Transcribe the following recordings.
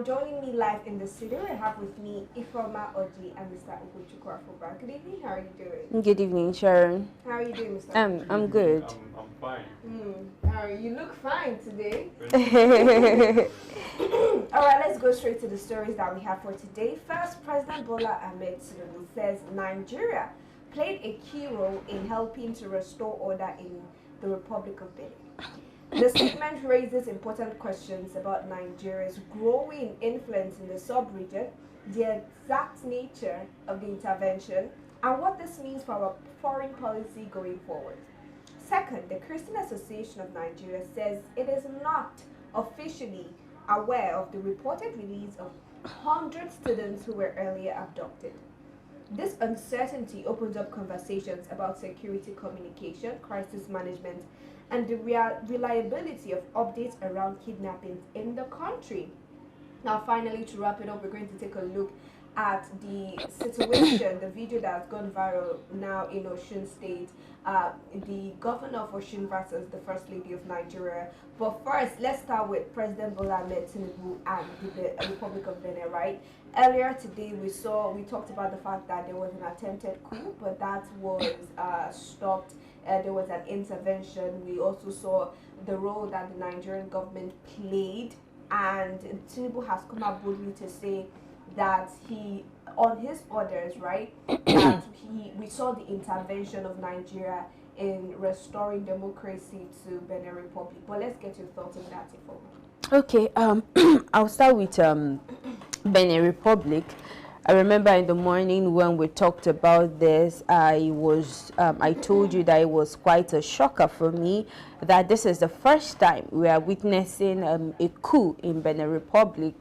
joining me live in the studio, I have with me Ifeoma Oji and Mr. Ugochukwu Afoba. Good evening, how are you doing? Good evening, Sharon. How are you doing, Mr. I'm good. I'm fine. You look fine today. Alright, let's go straight to the stories that we have for today. First, President Bola Ahmed Tinubu says Nigeria played a key role in helping to restore order in the Republic of Benin. The statement raises important questions about Nigeria's growing influence in the sub-region, the exact nature of the intervention, and what this means for our foreign policy going forward. Second, the Christian Association of Nigeria says it is not officially aware of the reported release of 100 students who were earlier abducted. This uncertainty opens up conversations about security communication, crisis management, and the reliability of updates around kidnappings in the country. Now, finally, to wrap it up, we're going to take a look at the situation, the video that has gone viral now in Osun State, the governor of Osun versus the First Lady of Nigeria. But first, let's start with President Bola Ahmed Tinubu and the Republic of Benin, right? Earlier today, we talked about the fact that there was an attempted coup, but that was stopped. There was an intervention. We also saw the role that the Nigerian government played, and Tinubu has come out boldly to say that he, on his orders, right, that we saw the intervention of Nigeria in restoring democracy to Benin Republic. But let's get your thoughts on that, Ifeoma. Okay, I'll start with Benin Republic. I remember in the morning when we talked about this, I told you that it was quite a shocker for me that this is the first time we are witnessing a coup in Benin Republic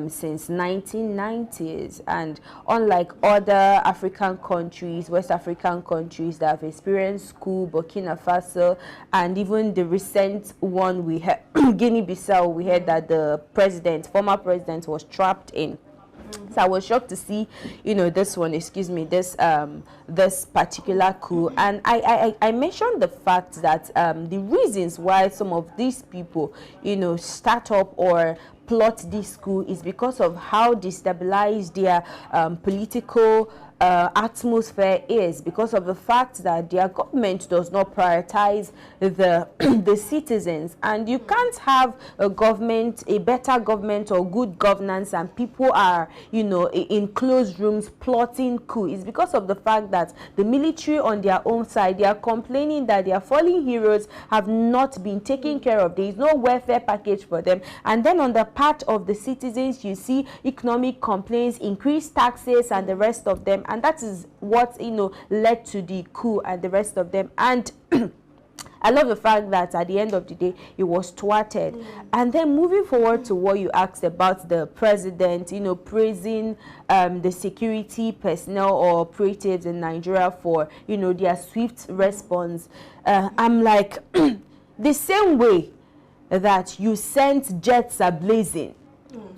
since 1990s. And unlike other African countries, West African countries that have experienced coup, Burkina Faso, and even the recent one we had, Guinea-Bissau, we heard that the former president was trapped in. So I was shocked to see, this particular coup. And I mentioned the fact that the reasons why some of these people, start up or plot this coup is because of how destabilized their political atmosphere is, because of the fact that their government does not prioritize the citizens. And you can't have a better government or good governance, and people are in closed rooms plotting coup. It's because of the fact that the military on their own side, they are complaining that their fallen heroes have not been taken care of. There is no welfare package for them. And then on the part of the citizens, you see economic complaints, increased taxes, and the rest of them. And that is what led to the coup and the rest of them. And I love the fact that at the end of the day, it was thwarted. And then moving forward to what you asked about the president, praising the security personnel or operatives in Nigeria for, their swift response. I'm like, the same way that you sent jets ablazing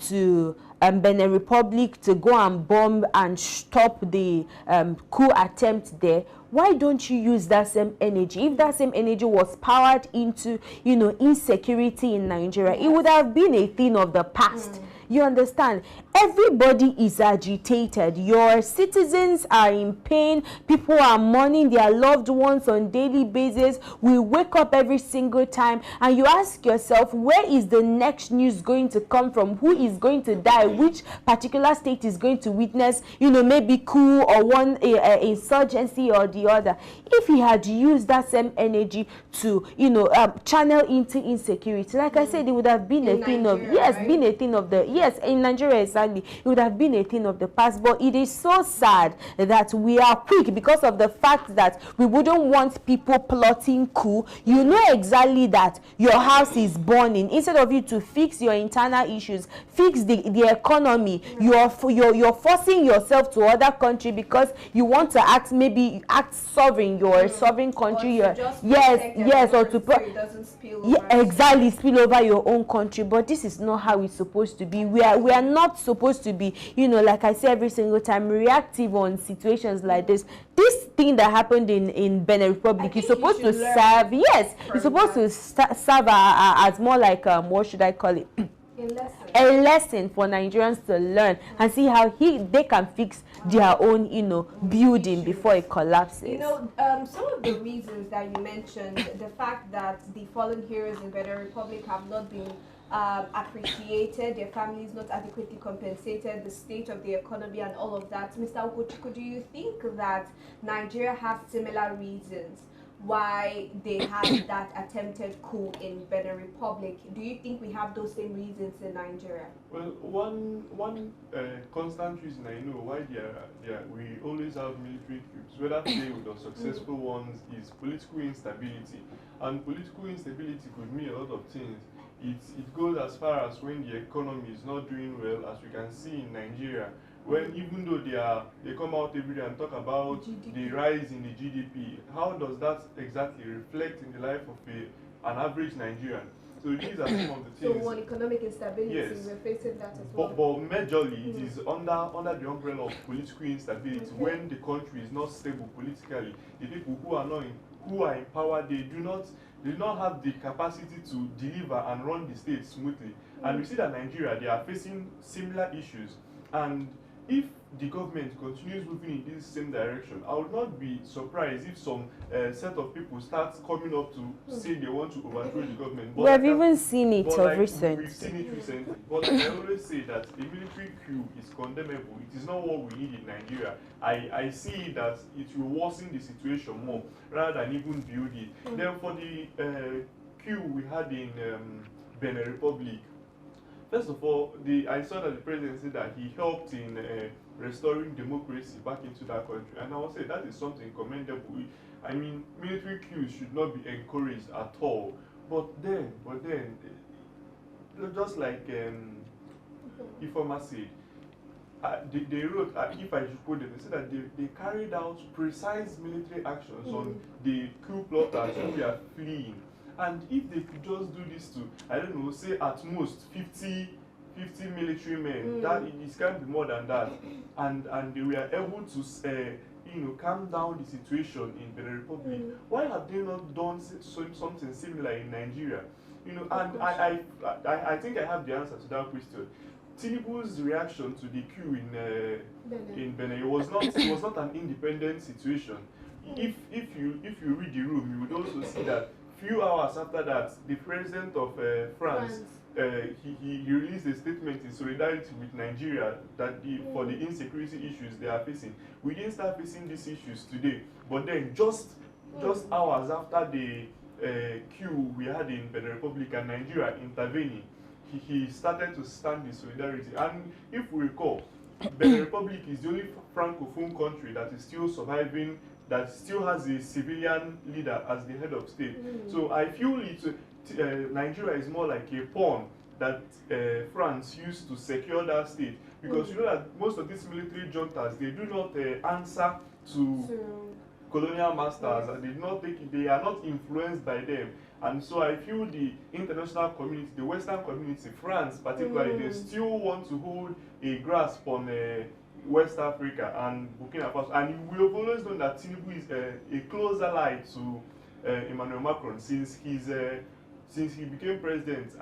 to Benin Republic to go and bomb and stop the coup attempt there, why don't you use that same energy? If that same energy was powered into, insecurity in Nigeria, it would have been a thing of the past. You understand? Everybody is agitated. Your citizens are in pain. People are mourning their loved ones on daily basis. We wake up every single time and you ask yourself, where is the next news going to come from? Who is going to die? Which particular state is going to witness, maybe coup or one insurgency or the other? If he had used that same energy to, channel into insecurity, like I said, it would have been a thing of, been a thing of the, in Nigeria, exactly, it would have been a thing of the past. But it is so sad that we are quick because of the fact that we wouldn't want people plotting coup. You know exactly that your house is burning. Instead of you to fix your internal issues, fix the economy, you're forcing yourself to other country because you want to act sovereign, your sovereign country. Or to so it doesn't spill over. Exactly, spill over your own country. But this is not how it's supposed to be. We are not supposed to be, like I say every single time, reactive on situations like this. This thing that happened in Benin Republic is supposed to serve, it's supposed to serve as more like, what should I call it? a lesson for Nigerians to learn and see how they can fix their own, building before it collapses. Some of the reasons that you mentioned, the fact that the fallen heroes in Benin Republic have not been appreciated, their families not adequately compensated, the state of the economy and all of that. Mr. Okochukwu, do you think that Nigeria has similar reasons why they had that attempted coup in Benin Republic? Do you think we have those same reasons in Nigeria? Well, one constant reason I know why we always have military coups, whether failed or successful ones, is political instability. And political instability could mean a lot of things. It goes as far as when the economy is not doing well, as we can see in Nigeria, when even though they come out every day and talk about the rise in the GDP, how does that exactly reflect in the life of an average Nigerian? So these are some of the things. So on economic instability, yes, we're facing that as well. But majorly, it is under the umbrella of political instability. Okay. When the country is not stable politically, the people who are in power, they do not have the capacity to deliver and run the state smoothly. And we see that Nigeria, they are facing similar issues. And if the government continues moving in this same direction, I would not be surprised if some set of people start coming up to say they want to overthrow the government. We have even seen it of recent. We've seen it recently. But I always say that a military coup is condemnable. It is not what we need in Nigeria. I see that it will worsen the situation more rather than even build it. Then for the coup we had in Benin Republic, first of all, I saw that the president said that he helped in restoring democracy back into that country, and I would say that is something commendable. I mean, military coups should not be encouraged at all. But then, just like Ifoma said, they wrote, if I should quote them, they said that they carried out precise military actions on the coup plotters who were fleeing. And if they could just do this to, I don't know, say at most 50 military men, that it can't be more than that, and they were able to calm down the situation in the Republic, why have they not done something similar in Nigeria? And I think I have the answer to that question. Tinubu's reaction to the coup in Benin was not an independent situation. If you read the room, you would also see that few hours after that, the president of France, he released a statement in solidarity with Nigeria that for the insecurity issues they are facing. We didn't start facing these issues today, but then just hours after the coup we had in Benin Republic and Nigeria intervening, he started to stand in solidarity. And if we recall, Benin Republic is the only francophone country that is still surviving, that still has a civilian leader as the head of state. So I feel Nigeria is more like a pawn that France used to secure that state, because you know that most of these military juntas, they do not answer to colonial masters, and they are not influenced by them. And so I feel the international community, the Western community, France particularly, they still want to hold a grasp on West Africa and Burkina Faso. And we have always known that Tinubu is a close ally to Emmanuel Macron since he became president.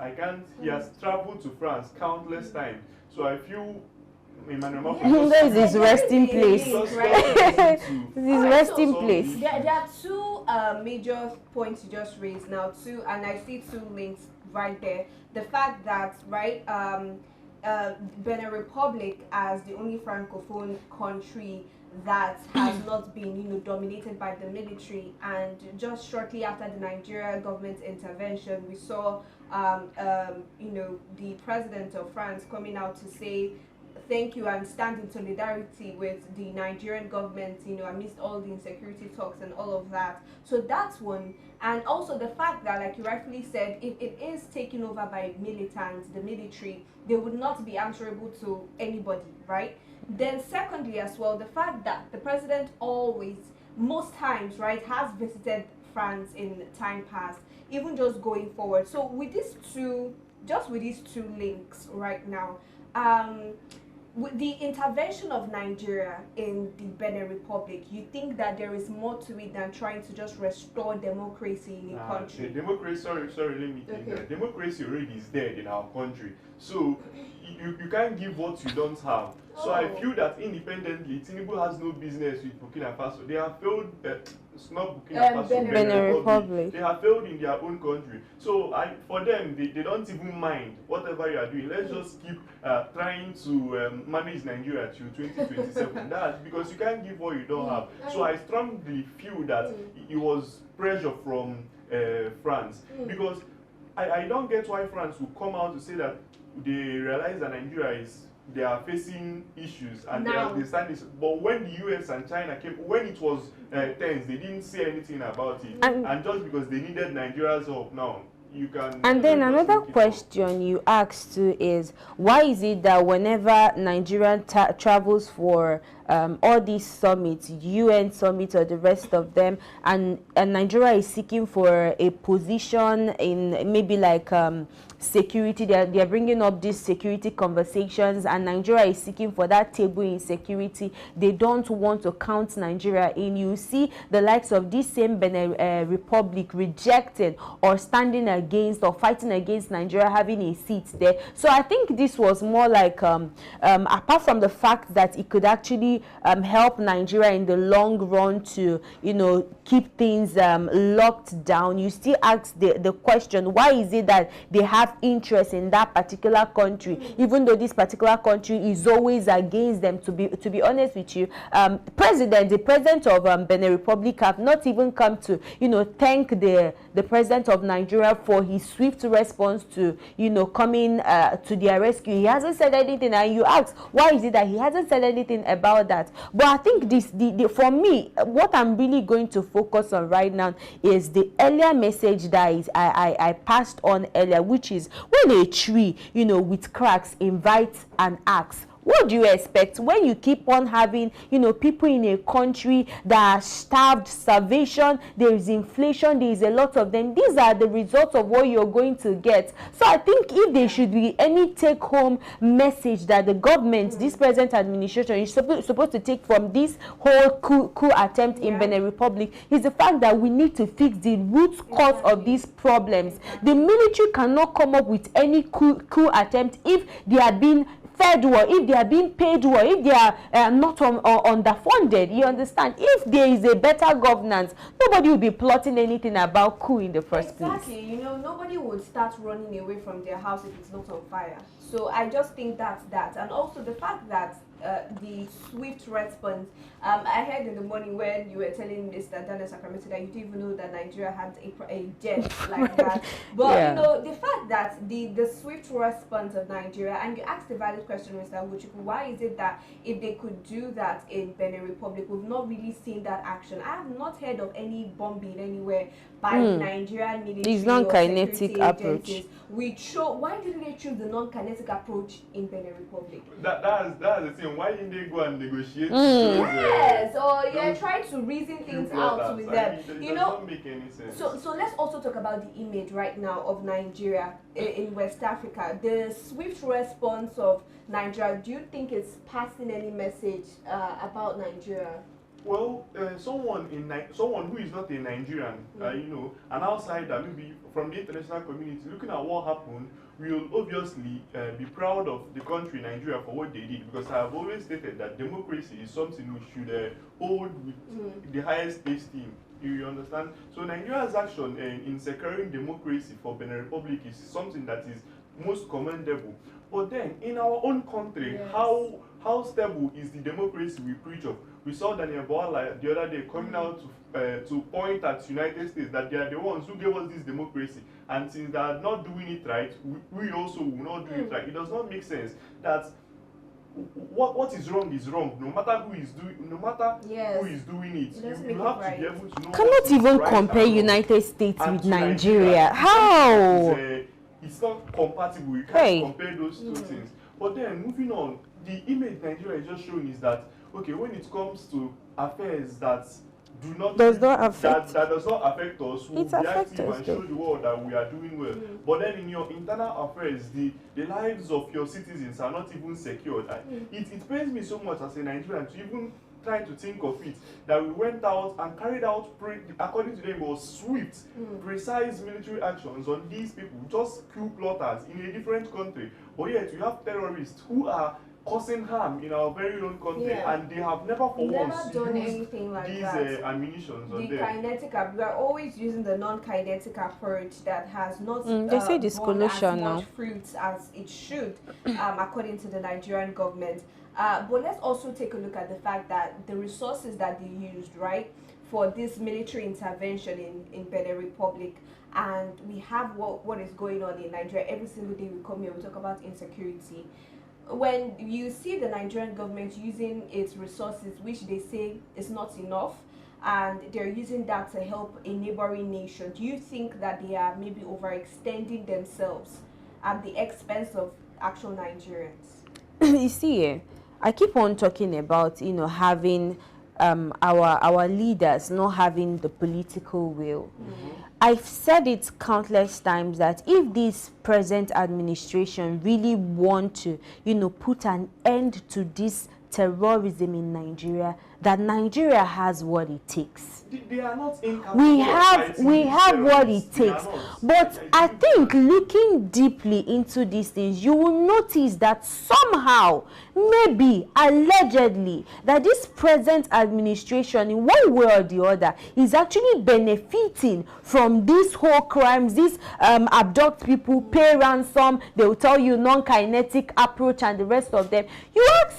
He has traveled to France countless times. So I feel Emmanuel Macron. This is his resting place. This is his resting place. There are two major points you just raised now, and I see two links right there. The fact that, Benin Republic as the only francophone country that has not been, dominated by the military, and just shortly after the Nigeria government intervention, we saw, the president of France coming out to say thank you and stand in solidarity with the Nigerian government, amidst all the insecurity talks and all of that. So that's one. And also the fact that, like you rightfully said, if it is taken over by militants, the military, they would not be answerable to anybody, right? Then secondly as well, the fact that the president always, most times, has visited France in time past, even just going forward. So with these two links right now, with the intervention of Nigeria in the Benin Republic, you think that there is more to it than trying to just restore democracy in a country? The democracy, sorry, let me think. Okay. Democracy already is dead in our country. So you can't give what you don't have. So I feel that independently, Tinubu has no business with Burkina Faso. They have failed, it's not Burkina Faso, Benin Republic. They have failed in their own country. So for them, they don't even mind whatever you are doing. Let's just keep trying to manage Nigeria till 2027. That's because you can't give what you don't have. So I strongly feel that it was pressure from France. Because I don't get why France would come out to say that they realize that Nigeria they are facing issues and they stand this. But when the US and China came, when it was tense, they didn't say anything about it. And just because they needed Nigeria's help now, you can. And then another question you asked too is, why is it that whenever Nigeria travels for all these summits, UN summits or the rest of them, and Nigeria is seeking for a position in maybe like security, they are bringing up these security conversations, and Nigeria is seeking for that table in security, they don't want to count Nigeria in. You see the likes of this same Benin Republic rejecting or standing against or fighting against Nigeria having a seat there. So I think this was more like apart from the fact that it could actually help Nigeria in the long run to, you know, keep things locked down, you still ask the question, why is it that they have interest in that particular country, even though this particular country is always against them? To be honest with you, the president of Benin Republic have not even come to, you know, thank the president of Nigeria for his swift response to, you know, coming to their rescue. He hasn't said anything, and you ask, why is it that he hasn't said anything about that? But I think this, for me, what I'm really going to focus on right now is the earlier message that I passed on earlier, which is when a tree, you know, with cracks invites an axe, what do you expect when you keep on having, you know, people in a country that are starved, starvation, there is inflation, there is a lot of them. These are the results of what you're going to get. So I think if there should be any take-home message that the government, this present administration is supposed to take from this whole coup attempt in Benin Republic, is the fact that we need to fix the root cause of these problems. The military cannot come up with any coup attempt if they are being fed well, if they are being paid well, if they are not underfunded. You understand? If there is a better governance, nobody will be plotting anything about coup in the first place. Exactly. You know, nobody would start running away from their house if it's not on fire. So I just think that's that. And also the fact that the swift response. I heard in the morning when you were telling Mr. Daniel Sacramento that you didn't even know that Nigeria had a jet like that. But you know, the fact that the swift response of Nigeria, and you asked a valid question, Mr. Wuchukwu, why is it that if they could do that in Benin Republic, we've not really seen that action? I have not heard of any bombing anywhere by the Nigerian military. It's non-kinetic approach. Why didn't they choose the non-kinetic approach in Benin Republic? That's the thing. Why didn't they go and negotiate? Yes, or try to reason things out with them. You know, doesn't make any sense. So let's also talk about the image right now of Nigeria in West Africa. The swift response of Nigeria, do you think it's passing any message about Nigeria? Well, someone who is not a Nigerian, you know, an outsider, maybe from the international community, looking at what happened, will obviously be proud of the country, Nigeria, for what they did. Because I have always stated that democracy is something we should hold with the highest esteem. You understand? So Nigeria's action in securing democracy for Benin Republic is something that is most commendable. But then, in our own country, how stable is the democracy we preach of? We saw Daniel Boala the other day coming out to point at United States that they are the ones who gave us this democracy, and since they are not doing it right, we also will not do it right. It does not make sense that what is wrong is wrong, no matter who is doing, who is doing it. You have to be able to know. Cannot even compare United States with Nigeria. How? It's not compatible. You can't compare those two things. But then moving on, the image Nigeria is just showing is that, okay, when it comes to affairs that does not affect that does not affect us. We'll be active and show though. the world that we are doing well. But then in your internal affairs, the lives of your citizens are not even secured. It pains me so much as a Nigerian to even try to think of it, that we went out and carried out, according to them, was swift, precise military actions on these people, just coup plotters in a different country. But yet you have terrorists who are causing harm in our very own country, and they have never once done used anything like these that. ammunitions on The them. kinetic, we are always using the non-kinetic approach that has not they say borne disclosure as now. much fruits as it should, according to the Nigerian government. But let's also take a look at the fact that the resources that they used, right, for this military intervention in Benin Republic, and we have what is going on in Nigeria. Every single day we come here, we talk about insecurity. When you see the Nigerian government using its resources, which they say is not enough, and they're using that to help a neighboring nation, do you think that they are maybe overextending themselves at the expense of actual Nigerians? You see, I keep on talking about, having our leaders not having the political will. I've said it countless times that if this present administration really want to, put an end to this terrorism in Nigeria, that Nigeria has what it takes. They are not incapable. We have what it takes. But I think looking deeply into these things, you will notice that somehow, maybe, allegedly, that this present administration, in one way or the other, is actually benefiting from these whole crimes, these abduct people, pay ransom, they will tell you non-kinetic approach and the rest of them.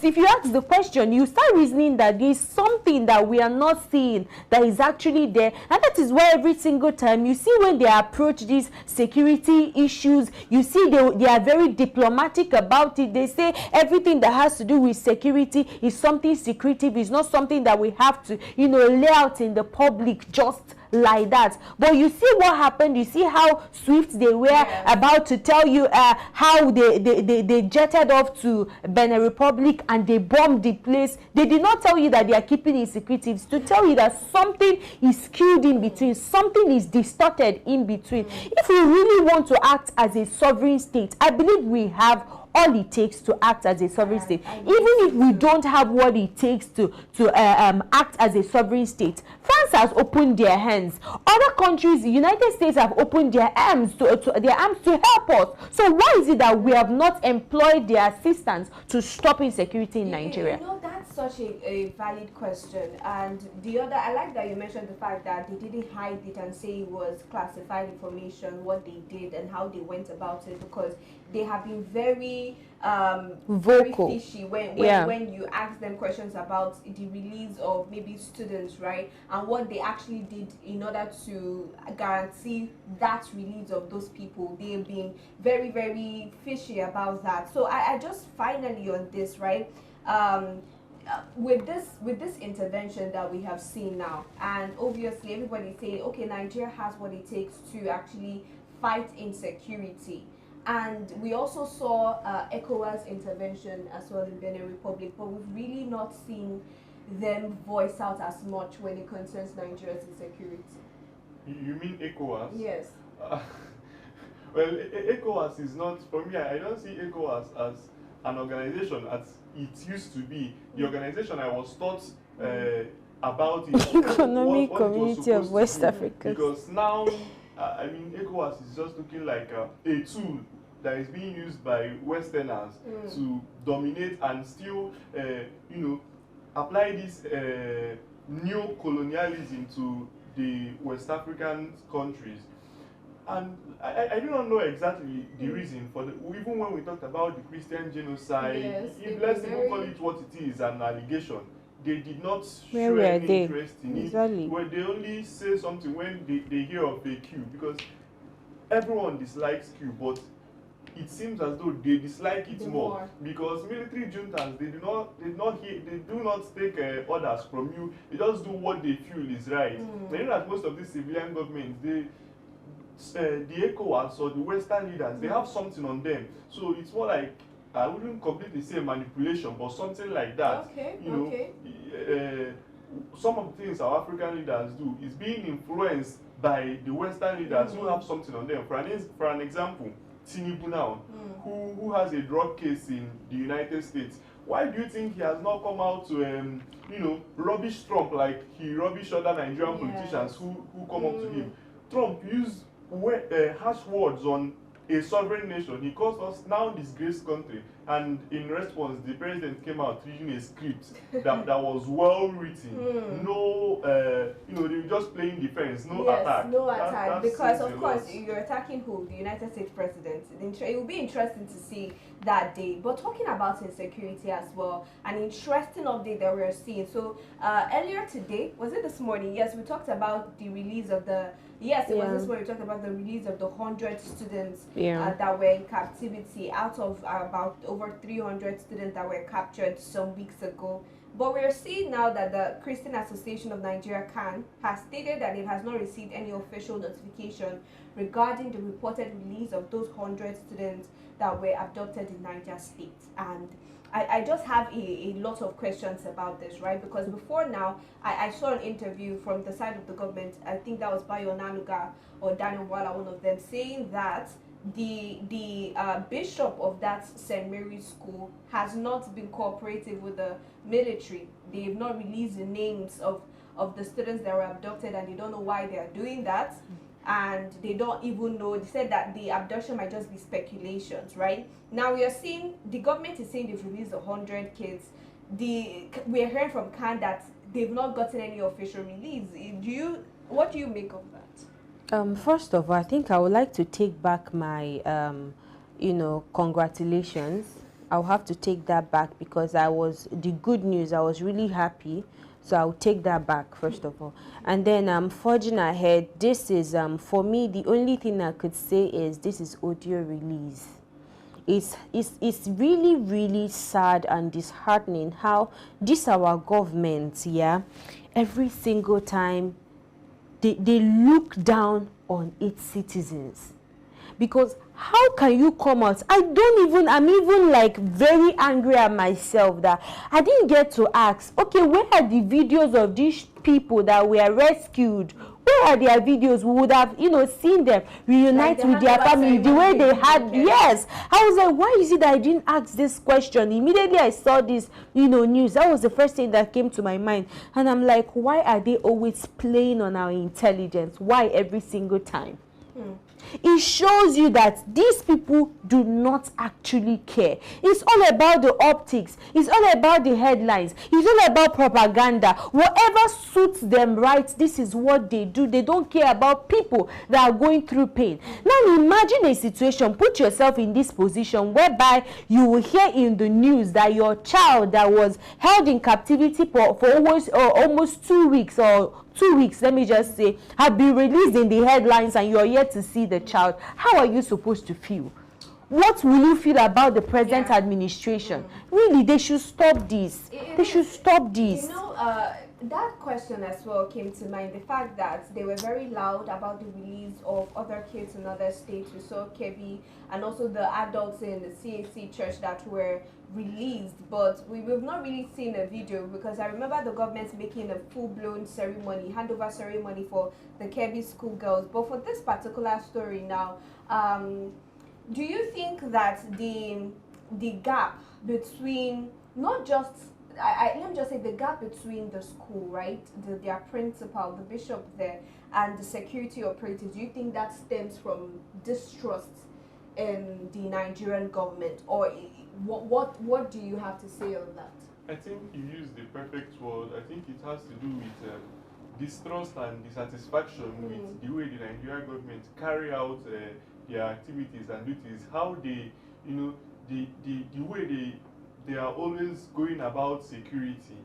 If you ask the question, you start reasoning that there is something that we are not seeing that is actually there, and that is why every single time you see when they approach these security issues, you see they are very diplomatic about it. They say everything that has to do with security is something secretive, it's not something that we have to lay out in the public just like that. But you see what happened, you see how swift they were about to tell you how they jetted off to Benin Republic and they bombed the place. They did not tell you that they are keeping it secretive, to tell you that something is skewed in between, something is distorted in between. If we really want to act as a sovereign state, I believe we have all it takes to act as a sovereign state. Even if we don't have what it takes to act as a sovereign state, France has opened their hands. Other countries, the United States, have opened their arms to help us. So why is it that we have not employed their assistance to stop insecurity in Nigeria? That's such a valid question. And the other, I like that you mentioned the fact that they didn't hide it and say it was classified information, what they did and how they went about it, because they have been very vocal, very fishy when you ask them questions about the release of maybe students, right, and what they actually did in order to guarantee that release of those people. They've been very, very fishy about that. So I just finally on this, right, with this intervention that we have seen now, and obviously everybody's saying, okay, Nigeria has what it takes to actually fight insecurity. And we also saw ECOWAS intervention as well in Benin Republic, but we've really not seen them voice out as much when it concerns Nigeria's insecurity. You mean ECOWAS? Yes. Well, ECOWAS is not, for me, I don't see ECOWAS as an organization as it used to be. The organization I was taught about it. Economic Community of West Africa. Because now, ECOWAS is just looking like a tool that is being used by Westerners to dominate and still, apply this neo-colonialism to the West African countries. And I do not know exactly the reason for even when we talked about the Christian genocide, if let's even call it what it is, an allegation, they did not show any interest in it. Where they only say something when they hear of a coup, because everyone dislikes coup, but it seems as though they dislike it more because military juntas, they do not take orders from you. They just do what they feel is right. You know that most of these civilian governments, the ECOWAS or the Western leaders, they have something on them. So it's more like, I wouldn't completely say manipulation, but something like that. some of the things our African leaders do is being influenced by the Western leaders who have something on them. For an example, Tinubu now, who has a drug case in the United States. Why do you think he has not come out to, you know, rubbish Trump like he rubbish other Nigerian politicians who come up to him? Trump used harsh words on a sovereign nation. He calls us now disgraced country, and in response, the president came out reading a script that was well written. No, you know, they were just playing defense, no attack. No attack, because of course you're attacking who? The United States president. It will be interesting to see that day. But talking about insecurity as well, an interesting update that we're seeing. So earlier today, was it this morning? Yes, we talked about the release of the. Yes, it was this morning. We talked about the release of the 100 students that were in captivity out of about over 300 students that were captured some weeks ago. But we're seeing now that the Christian Association of Nigeria, CAN, has stated that it has not received any official notification regarding the reported release of those 100 students that were abducted in Niger State. And I just have a lot of questions about this, right? Because before now, I saw an interview from the side of the government, I think that was Bayo Nanuga or Daniel Wala, one of them, saying that the bishop of that St. Mary's school has not been cooperative with the military. They have not released the names of the students that were abducted, and they don't know why they are doing that. And they don't even know. They said that the abduction might just be speculations, right? Now we are seeing the government is saying they've released 100 kids. We are hearing from CAN that they've not gotten any official release. What do you make of that? First of all, I think I would like to take back my, you know, congratulations. I'll have to take that back because the good news, I was really happy. So I'll take that back, first of all. And then forging ahead, this is, for me, the only thing I could say is this is audio release. It's really, really sad and disheartening how this our government, every single time they look down on its citizens. Because how can you come out? I'm even like very angry at myself that I didn't get to ask, okay, where are the videos of these people that were rescued? Where are their videos? We would have, you know, seen them reunite like with their family the way they had. Yes. I was like, why is it that I didn't ask this question? Immediately I saw this, you know, news. That was the first thing that came to my mind. And I'm like, why are they always playing on our intelligence? Why every single time? It shows you that these people do not actually care. It's all about the optics. It's all about the headlines. It's all about propaganda. Whatever suits them right, this is what they do. They don't care about people that are going through pain. Now imagine a situation, put yourself in this position whereby you will hear in the news that your child that was held in captivity for almost 2 weeks or 2 weeks, let me just say, have been released in the headlines and you're yet to see the child. How are you supposed to feel? What will you feel about the present administration? Really, they should stop this. They should stop this. You know, that question as well came to mind. The fact that they were very loud about the release of other kids in other states. We saw Kebbi and also the adults in the CAC church that were released, but we've not really seen a video, because I remember the government making a full-blown ceremony, handover ceremony for the Kebbi schoolgirls. But for this particular story now, do you think that the gap between not just let me just say the gap between the school, right, their principal, the bishop there, and the security operators, do you think that stems from distrust in the Nigerian government, or what do you have to say on that? I think you used the perfect word. I think it has to do with distrust and dissatisfaction with the way the Nigerian government carry out their activities and duties, how they, you know, the way they are always going about security.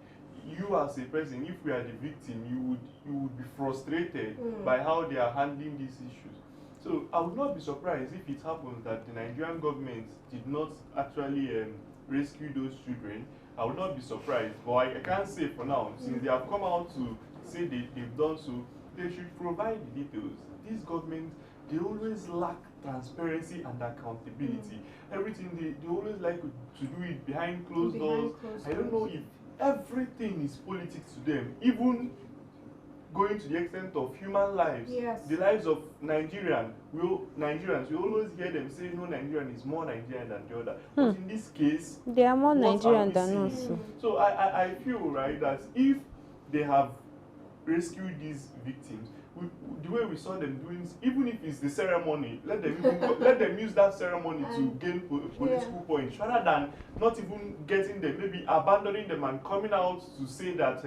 You as a person, if we are the victim, you would be frustrated by how they are handling these issues. So I would not be surprised if it happens that the Nigerian government did not actually rescue those children. I would not be surprised, but I can't say for now. Since they have come out to say they've done so, they should provide the details. This government, they always lack transparency and accountability. Everything they always like to do it behind closed doors. I don't know if everything is politics to them, even going to the extent of human lives. Yes. The lives of Nigerians, we always hear them say no Nigerian is more Nigerian than the other. But in this case, they are more Nigerian than us. So I feel, right, that if they have rescued these victims, the way we saw them doing, even if it's the ceremony, let them use that ceremony to gain political points, rather than not even getting them, maybe abandoning them and coming out to say that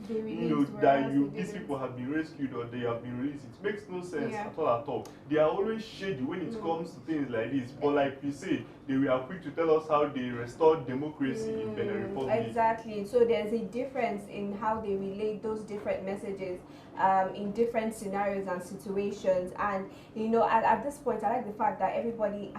these people have been rescued or they have been released. It makes no sense at all. They are always shady when it comes to things like this. But like we say, they were quick to tell us how they restored democracy in Benin Republic. Exactly. So there's a difference in how they relate those different messages in different scenarios and situations. And at this point, I like the fact that everybody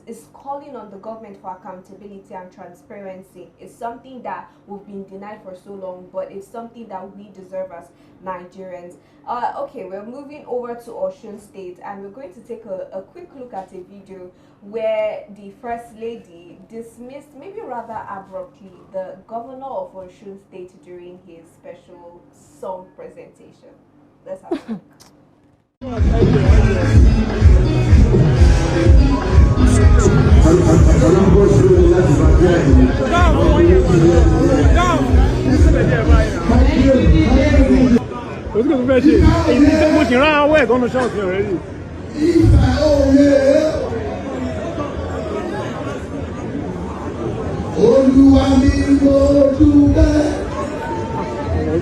is calling on the government for accountability and transparency. It's something that we've been denied for so long, but it's something that we deserve as Nigerians. Okay, we're moving over to Osun State, and we're going to take a quick look at a video where the First Lady dismissed, maybe rather abruptly, the governor of Osun State during his special song presentation. Let's have a look.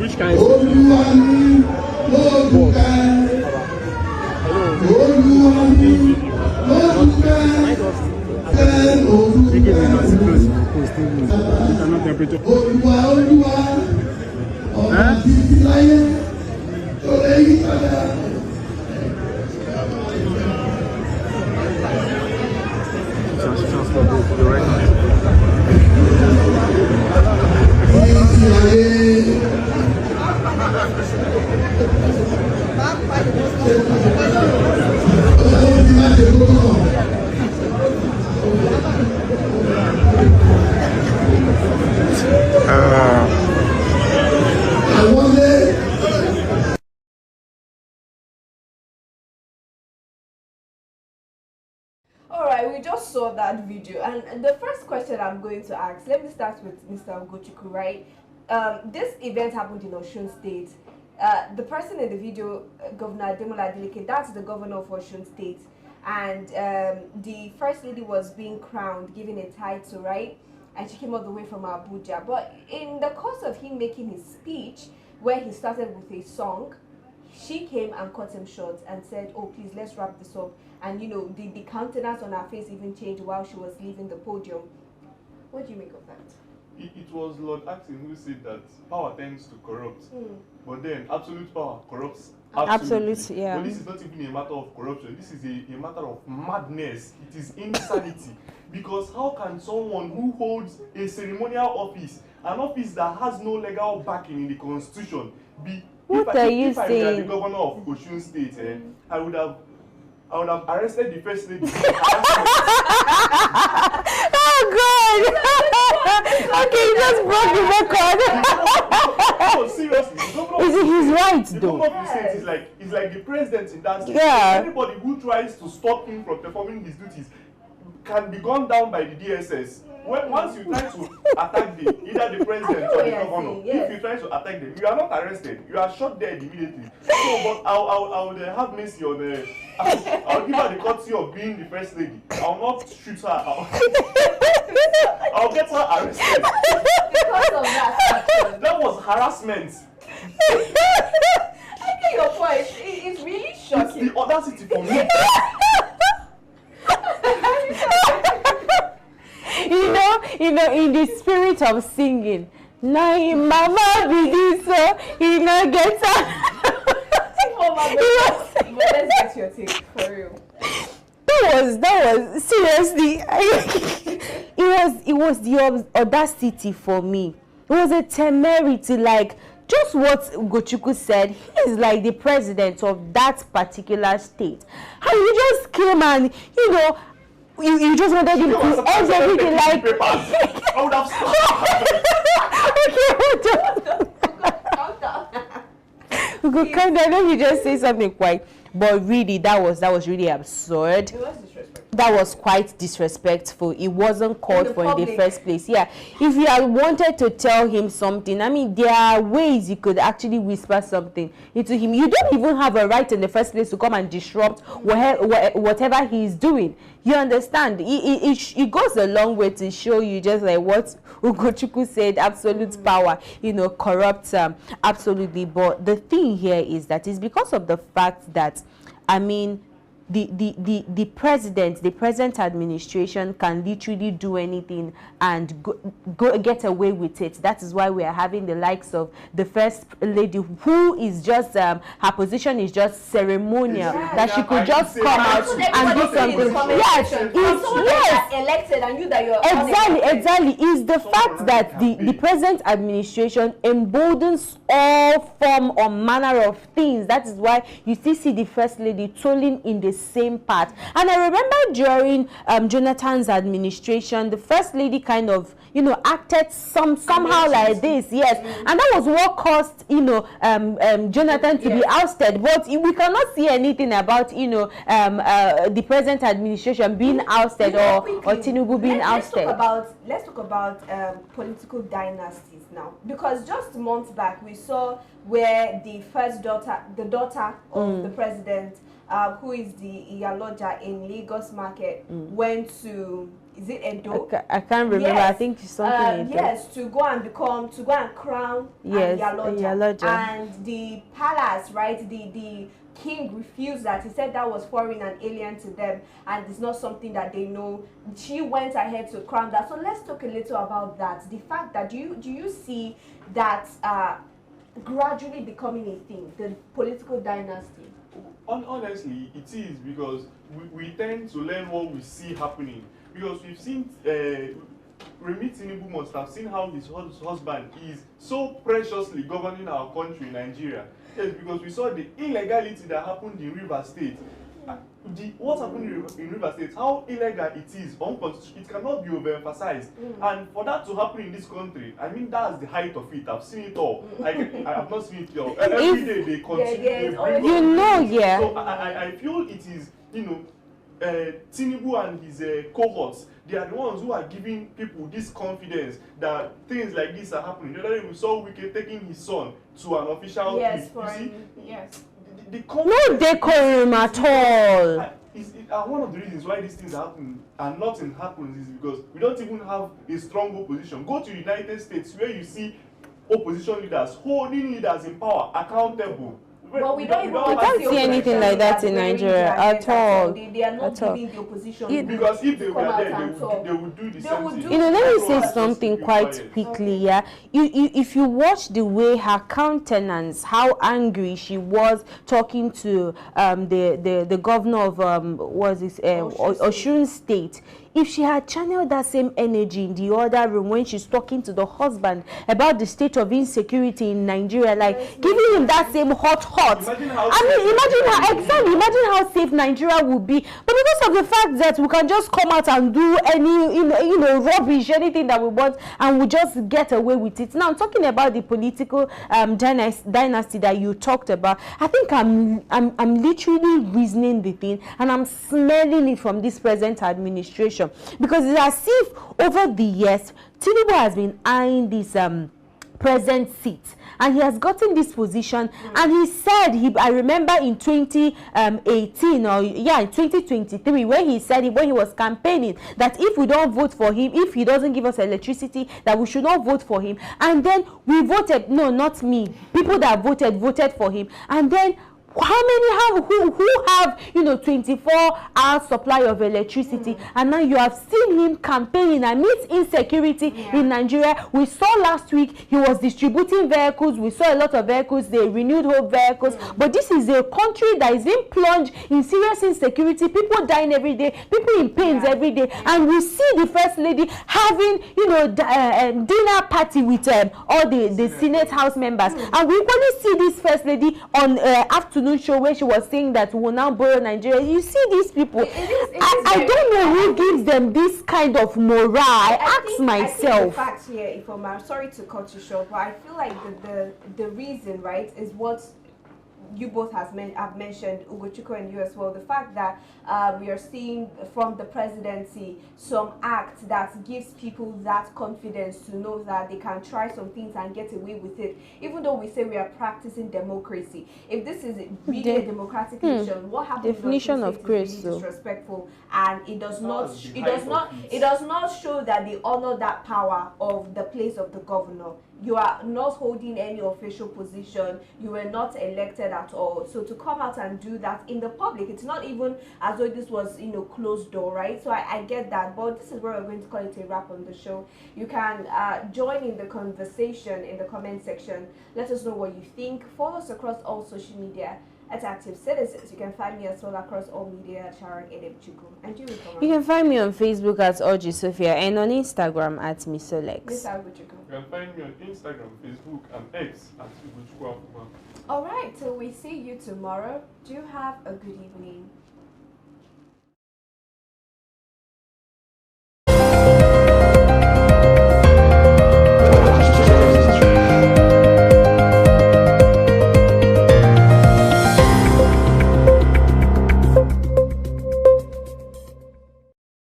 Which kind of Alright, we just saw that video, and the first question I'm going to ask, let me start with Mr. Ugochukwu, right? This event happened in Osun State. The person in the video, Governor Ademola Adeleke, that's the governor of Osun State, and the First Lady was being crowned, given a title, right? And she came all the way from Abuja. But in the course of him making his speech, where he started with a song, she came and cut him short and said, oh, please, let's wrap this up. And, the countenance on her face even changed while she was leaving the podium. What do you make of that? It was Lord Acton who said that power tends to corrupt. But then absolute power corrupts absolutely. Absolutely, yeah. But this is not even a matter of corruption. This is a matter of madness. It is insanity. Because how can someone who holds a ceremonial office, an office that has no legal backing in the constitution, be... If I were the governor of Osun State, I would have arrested the First Lady. Oh God! Okay, you just broke the record. No, seriously, He's right the though. governor of the state is like the president in that state. Yeah. Anybody who tries to stop him from performing his duties can be gunned down by the DSS. Once you try to attack either the president or the governor, if you try to attack them, you are not arrested. You are shot dead immediately. So, but I would have mercy on I'll give her the courtesy of being the First Lady. I'll not shoot her. I'll get her arrested. Because of that. That was harassment. I get your point. It's really shocking. It's the audacity for me. In the spirit of singing, now mama be this, get But let's get your take for real. That was seriously. It was the audacity for me. It was a temerity, like just what Ugochukwu said. He is like the president of that particular state, and you just came and you just wanted him to end everything like. I would have Let me just say something quite, but really that was really absurd. It was disrespectful. That was quite disrespectful. It wasn't called for in the public. first place. Yeah, if you had wanted to tell him something, I mean, there are ways you could actually whisper something into him. You don't even have a right in the first place to come and disrupt whatever he's doing. You understand? It goes a long way to show you, just like what Ugochukwu said, absolute power, you know, corrupts absolutely. But the thing here is that it's because of the fact that, I mean, the president, the present administration can literally do anything and go get away with it. That is why we are having the likes of the first lady, who is just her position is just ceremonial, that she could just come out and do something. Yes, yes, elected and you that you're exactly. Is the fact that the present administration emboldens all form or manner of things. That is why you still see the first lady tolling in the same part. And I remember during Jonathan's administration, the first lady kind of, you know, acted somehow like this, yes, and that was what caused, you know, Jonathan to be ousted. But we cannot see anything about, you know, the present administration being ousted or Tinubu being ousted. Let's talk about political dynasties now, because just months back we saw where the daughter of the president, who is the Iyaloja in Lagos market, went to, is it Edo? I can't remember. Yes. I think it's something. Yes, to go and crown Iyaloja. And the palace, right? The king refused that. He said that was foreign and alien to them, and it's not something that they know. She went ahead to crown that. So let's talk a little about that. The fact that do you see that gradually becoming a thing, the political dynasty? Honestly, it is, because we tend to learn what we see happening. Because we've seen, Remi Tinubu must have seen how his husband is so preciously governing our country, Nigeria. Yes, because we saw the illegality that happened in Rivers State. What happened in Rivers State, how illegal it is, it cannot be overemphasized. And for that to happen in this country, I mean, that's the height of it. I've seen it all. I have not seen it all. Every day they continue. So I feel it is, you know, Tinubu and his cohorts, they are the ones who are giving people this confidence that things like this are happening. The other day we saw Wike taking his son to an official yes, trip. Yes. No decorum at all. One of the reasons why these things happen and nothing happens is because we don't even have a strong opposition. Go to the United States where you see opposition leaders holding leaders in power accountable. But we don't see anything like that in Nigeria at all. They are not giving the opposition. Because if they were there, they would do the same thing. You know, let me say something quite quickly. Yeah, if you watch the way her countenance, how angry she was talking to the governor of Osun State. If she had channeled that same energy in the other room when she's talking to the husband about the state of insecurity in Nigeria, like giving him that same hot. Imagine how safe Nigeria would be. But because of the fact that we can just come out and do any, you know, rubbish, anything that we want, and we just get away with it. Now, I'm talking about the political dynasty that you talked about. I think I'm literally reasoning the thing, and I'm smelling it from this present administration. Because it's as if over the years, Tinubu has been eyeing this present seat, and he has gotten this position. And he said, I remember in 2018 or in 2023, when he said when he was campaigning, that if we don't vote for him, if he doesn't give us electricity, that we should not vote for him. And then we voted, no, not me, people that voted for him. And then how many who have, you know, 24-hour supply of electricity, and now you have seen him campaigning amidst insecurity in Nigeria. We saw last week he was distributing vehicles. We saw a lot of vehicles. They renewed hope vehicles. But this is a country that is being plunged in serious insecurity. People dying every day. People in pains every day. And we see the first lady having, you know, dinner party with all the Senate House members. And we only see this first lady on afternoon afternoon show where she was saying that we will now borrow Nigeria. You see these people. I don't know who gives them this kind of morale. I ask myself. I think the fact here, I'm sorry to cut you short, but I feel like the reason, right, is what you both have mentioned, Ugochukwu and you as well, the fact that we are seeing from the presidency some act that gives people that confidence to know that they can try some things and get away with it, even though we say we are practicing democracy. If this is really a democratic nation, what happens? Definition of grace, is really disrespectful, and it does not show that they honor that power of the place of the governor. You are not holding any official position. You were not elected at all. So to come out and do that in the public, it's not even as though this was, closed door, right? So I get that. But this is where we're going to call it a wrap on the show. You can join in the conversation in the comment section. Let us know what you think. Follow us across all social media at Active Citizens. You can find me as well across all media at Sharon Edebchuku. And you can find me on Facebook at Oji Sophia and on Instagram at Misolex. You can find me on Instagram, Facebook, and X at Ugochukwu. All right, so we see you tomorrow. Do have a good evening.